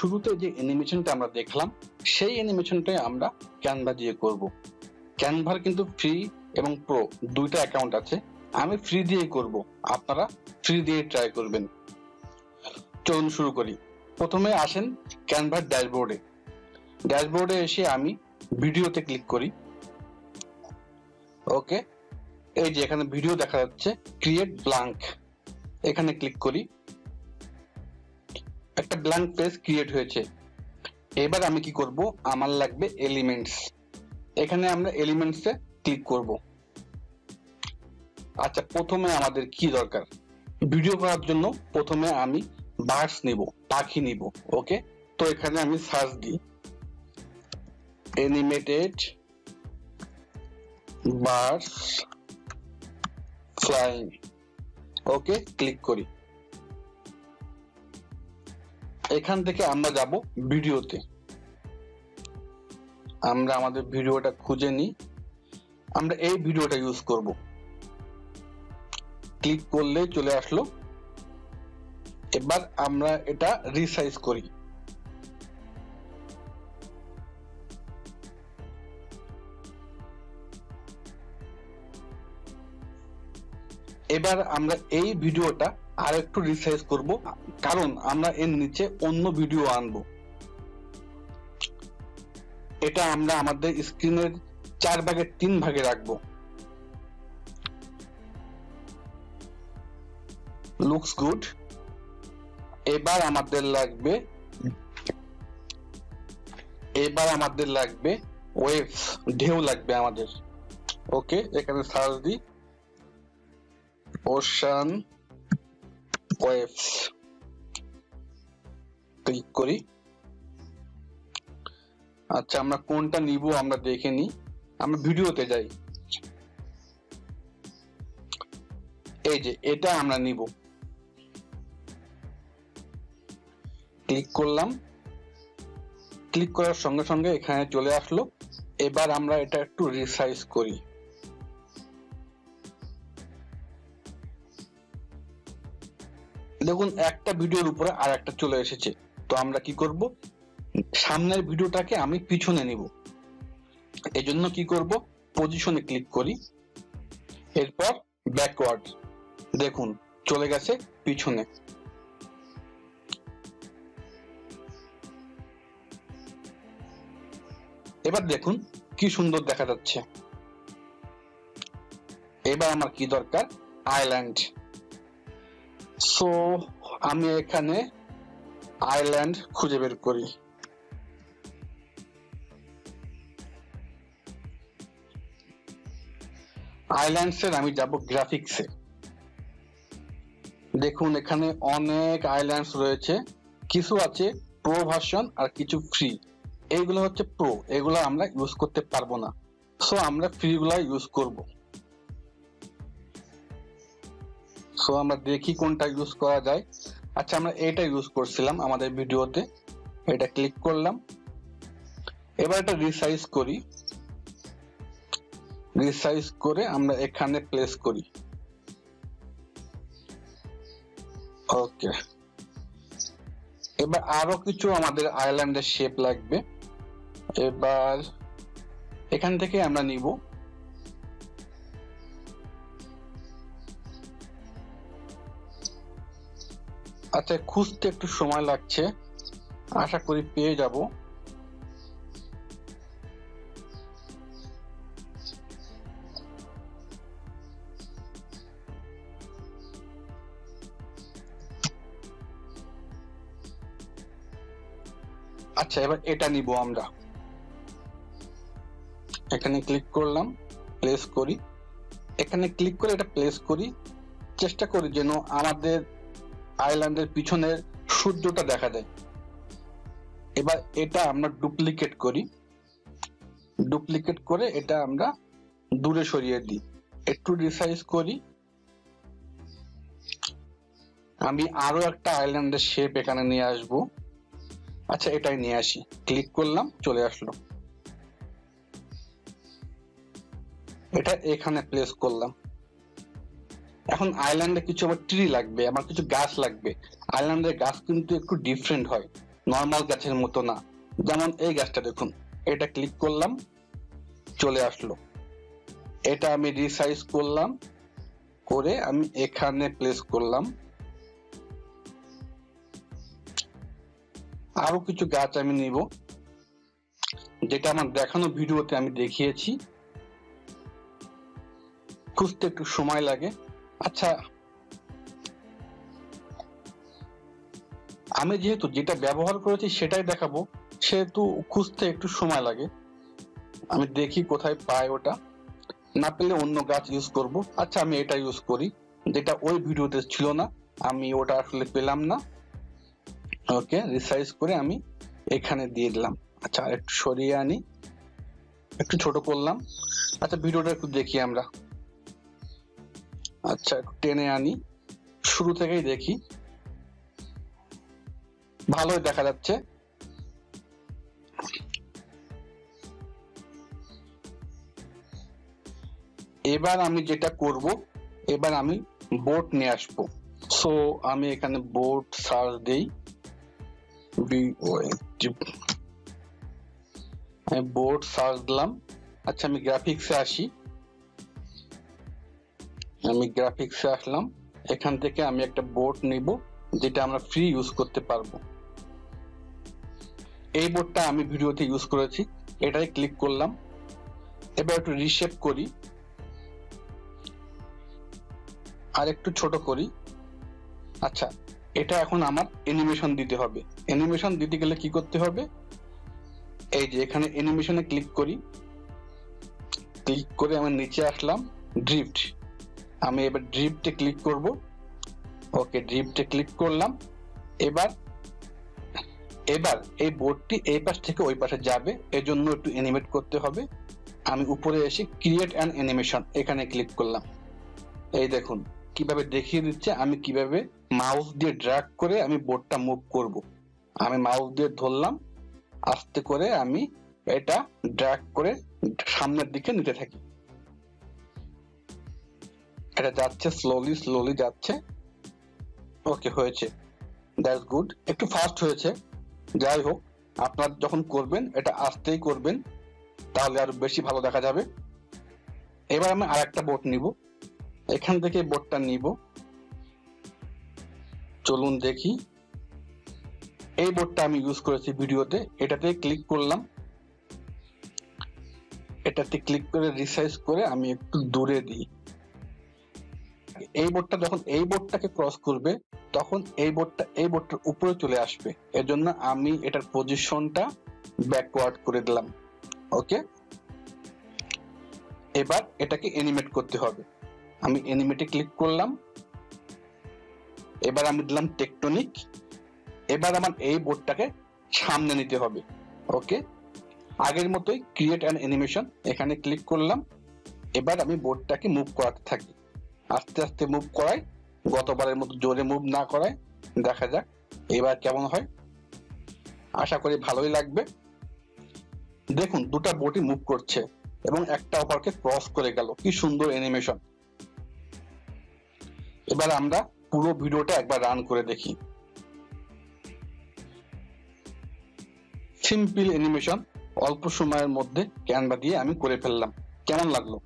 শুরুতে যে অ্যানিমেশনটা আমরা দেখলাম সেই অ্যানিমেশনটাই আমরা ক্যানভা দিয়ে করব। ক্যানভার কিন্তু ফ্রি এবং প্রো দুইটা অ্যাকাউন্ট আছে, আমি ফ্রি দিয়ে করব, আপনারা ফ্রি দিয়ে ট্রাই করবেন। চলুন শুরু করি। প্রথমে আসেন ক্যানভার ড্যাশবোর্ডে। ড্যাশবোর্ডে এসে আমি ভিডিওতে ক্লিক করি। ওকে, এই যে এখানে ভিডিও দেখা যাচ্ছে, ক্রিয়েট ব্ল্যাঙ্ক, এখানে ক্লিক করি। একটা ব্ল্যাঙ্ক পেজ ক্রিয়েট হয়েছে। এবার আমি কি করব, আমার লাগবে এলিমেন্টস, এখানে আমরা এলিমেন্টসে ক্লিক করব। আচ্ছা, প্রথমে আমাদের কি দরকার, ভিডিও করার জন্য প্রথমে আমি বার্ডস নিব, পাখি নিব। ওকে, তো এখানে আমি সার্চ দিই অ্যানিমেটেড বার্ডস ফ্লাইং। ওকে, ক্লিক করি। এখান থেকে আমরা যাব ভিডিওতে, আমরা আমাদের ভিডিওটা খুঁজে নিই, আমরা এই ভিডিওটা ইউজ করব। ক্লিক করলে চলে আসলো। এবার আমরা এটা রিসাইজ করি। এবার আমরা এই ভিডিওটা আর একটু রিসাইজ করব, কারণ আমরা এর নিচে অন্য ভিডিও আনবো। এটা আমরা আমাদের স্ক্রিনের 4/3 ভাগে রাখবো। Looks good. এবার আমাদের লাগবে ওয়েভস, ঢেউ লাগবে আমাদের। ওকে, এখানে সার্চ দিই ওশান ওয়েভস, ক্লিক করি। আচ্ছা, আমরা কোনটা নিব আমরা দেখে নিই, আমরা ভিডিওতে যাই। এই যে এটা আমরা নিব, ক্লিক করলাম। ক্লিক করার সঙ্গে সঙ্গে এখানে চলে আসলো। এবার আমরা এটা একটু রিসাইজ করি। দেখুন, একটা ভিডিওর উপরে আর একটা চলে এসেছে। তো আমরা কি করব, সামনের ভিডিওটাকে আমি পিছনে নিব। এজন্য কি করব, পজিশনে ক্লিক করি, এরপর ব্যাকওয়ার্ড। দেখুন চলে গেছে পিছনে। এবার দেখুন কি সুন্দর দেখা যাচ্ছে। এবার আমার কি দরকার, আইল্যান্ড। সো আমি এখানে আইল্যান্ড খুঁজে বের করি। আইল্যান্ডসের আমি যাব গ্রাফিক্সে। দেখুন এখানে অনেক আইল্যান্ডস রয়েছে, কিছু আছে প্রো ভার্সন আর কিছু ফ্রি। এইগুলো হচ্ছে প্রো, এগুলো আমরা ইউজ করতে পারবো না, সো আমরা ফ্রি গুলা ইউজ করব। সো আমরা দেখি কোনটা ইউজ করা যায়। আচ্ছা, আমরা এটা ইউজ করছিলাম আমাদের ভিডিওতে, এটা ক্লিক করলাম। এবার এটা রিসাইজ করি, রিসাইজ করে আমরা এখানে প্লেস করি। ওকে, এবার আরো কিছু আমাদের আইল্যান্ডের শেপ লাগবে। এবার এখান থেকে আমরা নিব। আচ্ছা, খুঁজতে একটু সময় লাগছে, আশা করি পেয়ে যাব। আচ্ছা, এবার এটা নিব আমরা। এখানে ক্লিক করলাম, প্লেস করি। এখানে ক্লিক করে এটা প্লেস করি, চেষ্টা করি যেন আমাদের আইল্যান্ডের পিছনের সূর্যটা দেখা যায়। এবার এটা আমরা ডুপ্লিকেট করি, ডুপ্লিকেট করে এটা আমরা দূরে সরিয়ে দিই, একটু রিসাইজ করি। আমি আরো একটা আইল্যান্ডের শেপ এখানে নিয়ে আসব। আচ্ছা, এটাই নিয়ে আসি, ক্লিক করলাম, চলে আসলো। এটা এখানে প্লেস করলাম। এখন আইল্যান্ডে কিছু আমার ট্রি লাগবে, আমার কিছু গাছ লাগবে। আইল্যান্ডের গাছ কিন্তু একটু ডিফারেন্ট হয়, নর্মাল গাছের মতো না। যেমন এই গাছটা দেখুন, এটা ক্লিক করলাম, চলে আসলো। এটা আমি রিসাইজ করলাম, করে আমি এখানে প্লেস করলাম। আরো কিছু গাছ আমি নিব, যেটা আমার দেখানো ভিডিওতে আমি দেখিয়েছি। খুঁজতে একটু সময় লাগে। আচ্ছা, আমি যেহেতু যেটা ব্যবহার করেছি সেটাই দেখাবো, সেহেতু খুঁজতে একটু সময় লাগে। আমি দেখি কোথায় পাই ওটা, না পেলে অন্য গাছ ইউজ করব। আচ্ছা, আমি এটা ইউজ করি, যেটা ওই ভিডিওতে ছিল না, আমি ওটা আসলে পেলাম না। ওকে, রিসাইজ করে আমি এখানে দিয়ে দিলাম। আচ্ছা, একটু সরিয়ে আনি, একটু ছোট করলাম। আচ্ছা, ভিডিওটা একটু দেখি আমরা। আচ্ছা, একটু টেনে আনি, শুরু থেকেই দেখি। ভালোই দেখা যাচ্ছে। এবার আমি যেটা করব, এবার আমি বোট নিয়ে আসবো। সো আমি এখানে বোট সার্চ দেই, বোট সার্চ দিলাম। আচ্ছা, আমি গ্রাফিক্সে আসি, আমি গ্রাফিক্সে আসলাম। এখান থেকে আমি একটা বোট নিব, যেটা আমরা ফ্রি ইউজ করতে পারবো। এই বোর্ডটা আমি ভিডিওতে ইউজ করেছি, এটাই ক্লিক করলাম। এবার একটু রিশেপ করি, আর একটু ছোট করি। আচ্ছা, এটা এখন আমার অ্যানিমেশন দিতে হবে। অ্যানিমেশন দিতে গেলে কি করতে হবে, এই যে এখানে অ্যানিমেশনে ক্লিক করি, ক্লিক করে আমি নিচে আসলাম, ড্রিফট। আমি এবার ড্রিফটে ক্লিক করব। ওকে, ড্রিফটে ক্লিক করলাম। এবার এবার এই বোর্ডটি এই পাশ থেকে ওই পাশে যাবে, এজন্য একটু অ্যানিমেট করতে হবে। আমি উপরে এসে ক্রিয়েট অ্যান অ্যানিমেশন, এখানে ক্লিক করলাম। এই দেখুন কিভাবে দেখিয়ে দিচ্ছে আমি কিভাবে মাউস দিয়ে ড্র্যাগ করে আমি বোর্ডটা মুভ করব। আমি মাউস দিয়ে ধরলাম, আস্তে করে আমি এটা ড্র্যাগ করে সামনের দিকে নিতে থাকি। এটা যাচ্ছে, স্লোলি স্লোলি যাচ্ছে। ওকে, হয়েছে, দ্যাটস গুড। একটু ফাস্ট হয়েছে, যাই হোক। আপনার যখন করবেন এটা আস্তেই করবেন, তাহলে আরো বেশি ভালো দেখা যাবে। এবার আমি আরেকটা বোর্ড নিব, এখান থেকে বোর্ডটা নিব। চলুন দেখি। এই বোর্ডটা আমি ইউজ করেছি ভিডিওতে, এটাতে ক্লিক করলাম। এটাতে ক্লিক করে রিসাইজ করে আমি একটু দূরে দিই। এই বোর্ডটা যখন এই বোর্ডটাকে ক্রস করবে, তখন এই বোর্ডটার উপরে চলে আসবে। এজন্য আমি এটার পজিশনটা ব্যাকওয়ার্ড করে দিলাম। ওকে, এবার এটাকে অ্যানিমেট করতে হবে। আমি অ্যানিমেটে ক্লিক করলাম। এবার আমি দিলাম টেকটনিক। এবার আমার এই বোর্ডটাকে সামনে নিতে হবে। ওকে, আগের মতোই ক্রিয়েট অ্যান অ্যানিমেশন, এখানে ক্লিক করলাম। এবার আমি বোর্ডটাকে মুভ করাতে থাকি, আস্তে আস্তে মুভ করাই, গতবারের মতো জোরে মুভ না করাই। দেখা যাক এবার কেমন হয়, আশা করি ভালোই লাগবে। দেখুন দুটা বোটই মুভ করছে এবং একটা অপরকে ক্রস করে গেল, কি সুন্দর অ্যানিমেশন। এবার আমরা পুরো ভিডিওটা একবার রান করে দেখি। সিম্পল অ্যানিমেশন অল্প সময়ের মধ্যে ক্যানভা দিয়ে আমি করে ফেললাম। কেমন লাগলো?